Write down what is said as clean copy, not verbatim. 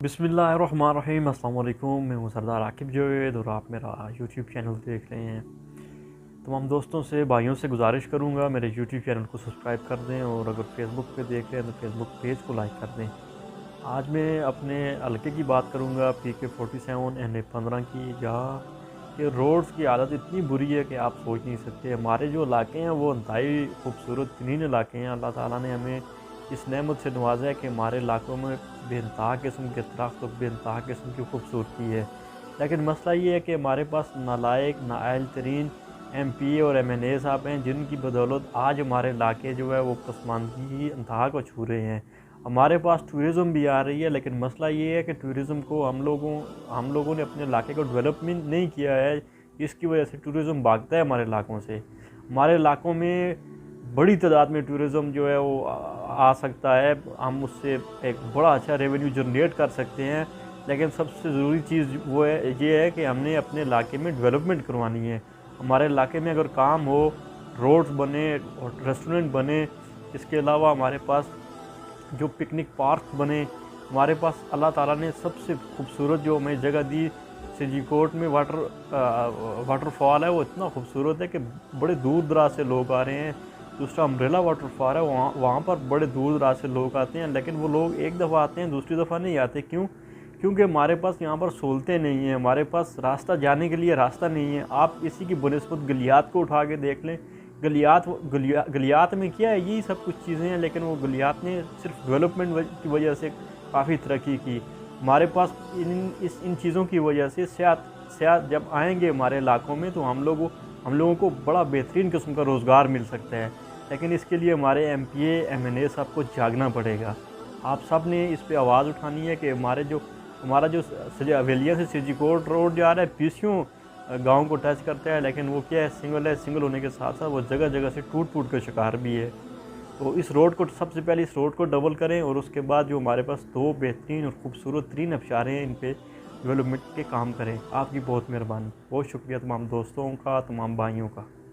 बिस्मिल्लाहिर्रहमानिर्रहीम। अस्सलाम वालेकुम। मैं हूँ सरदार आकिब जावेद और आप मेरा यूट्यूब चैनल देख रहे हैं। तमाम दोस्तों से भाइयों से गुजारिश करूँगा मेरे यूट्यूब चैनल को सब्सक्राइब कर दें और अगर फेसबुक पे देख रहे हैं तो फेसबुक पेज को लाइक कर दें। आज मैं अपने हलके की बात करूँगा, PK-47 NA-15 की, जहाँ के रोड्स की हालत इतनी बुरी है कि आप सोच नहीं सकते। हमारे जो इलाके हैं वो इंतहाई खूबसूरत तरीन इलाके हैं। अल्लाह ताला ने हमें इस नेमत से नवाजा है कि हमारे इलाकों में बेनतहा किस्म के दरख्त और बेनतहा किस्म की खूबसूरती है। लेकिन मसला ये है कि हमारे पास नालायक नाअहल तरीन MP और MNA साहब हैं, जिनकी बदौलत आज हमारे इलाके जो है वो पसमानदगी की इंतहा को छू रहे हैं। हमारे पास टूरिज़म भी आ रही है, लेकिन मसला ये है कि टूरिज़म को हम लोगों ने अपने इलाके को डेवलपमेंट नहीं किया है। इसकी वजह से टूरिज़म भागता है हमारे इलाकों से। हमारे इलाकों में बड़ी तादाद में टूरिज़म जो है वो आ सकता है, हम उससे एक बड़ा अच्छा रेवेन्यू जनरेट कर सकते हैं। लेकिन सबसे ज़रूरी चीज़ वो है ये है कि हमने अपने इलाके में डेवलपमेंट करवानी है। हमारे इलाके में अगर काम हो, रोड्स बने और रेस्टोरेंट बने, इसके अलावा हमारे पास जो पिकनिक पार्क बने, हमारे पास अल्लाह ताला ने सबसे खूबसूरत जो हमें जगह दी, सिजीकोट में वाटरफॉल है, वो इतना खूबसूरत है कि बड़े दूर दराज से लोग आ रहे हैं। दूसरा अम्ब्रेला वाटरफॉल है, वहाँ पर बड़े दूर दराज से लोग आते हैं, लेकिन वो लोग एक दफ़ा आते हैं, दूसरी दफ़ा नहीं आते। क्यों? क्योंकि हमारे पास यहाँ पर सहूलतें नहीं हैं, हमारे पास रास्ता जाने के लिए रास्ता नहीं है। आप इसी की बनिस्बत गलियात को उठा के देख लें। गलियात में क्या है, यही सब कुछ चीज़ें हैं, लेकिन वो गलियात ने सिर्फ डेवलपमेंट की वजह से काफ़ी तरक्की की। हमारे पास इन चीज़ों की वजह से सियात जब आएंगे हमारे इलाकों में, तो हम लोगों को बड़ा बेहतरीन किस्म का रोज़गार मिल सकता है। लेकिन इसके लिए हमारे MPA MNA साहब को जागना पड़ेगा। आप सब ने इस पे आवाज़ उठानी है कि हमारा जो हवेलिया से सिजीकोट रोड जा रहा है, PCO गाँव को टच करता है, लेकिन वो क्या है, सिंगल होने के साथ साथ वो जगह जगह से टूट का शिकार भी है। तो इस रोड को सबसे पहले इस रोड को डबल करें और उसके बाद जो हमारे पास 2 बेहतरीन और खूबसूरत तरीन आबशारें हैं, इन पे डेवलपमेंट के काम करें। आपकी बहुत मेहरबानी, बहुत शुक्रिया तमाम दोस्तों का, तमाम भाइयों का।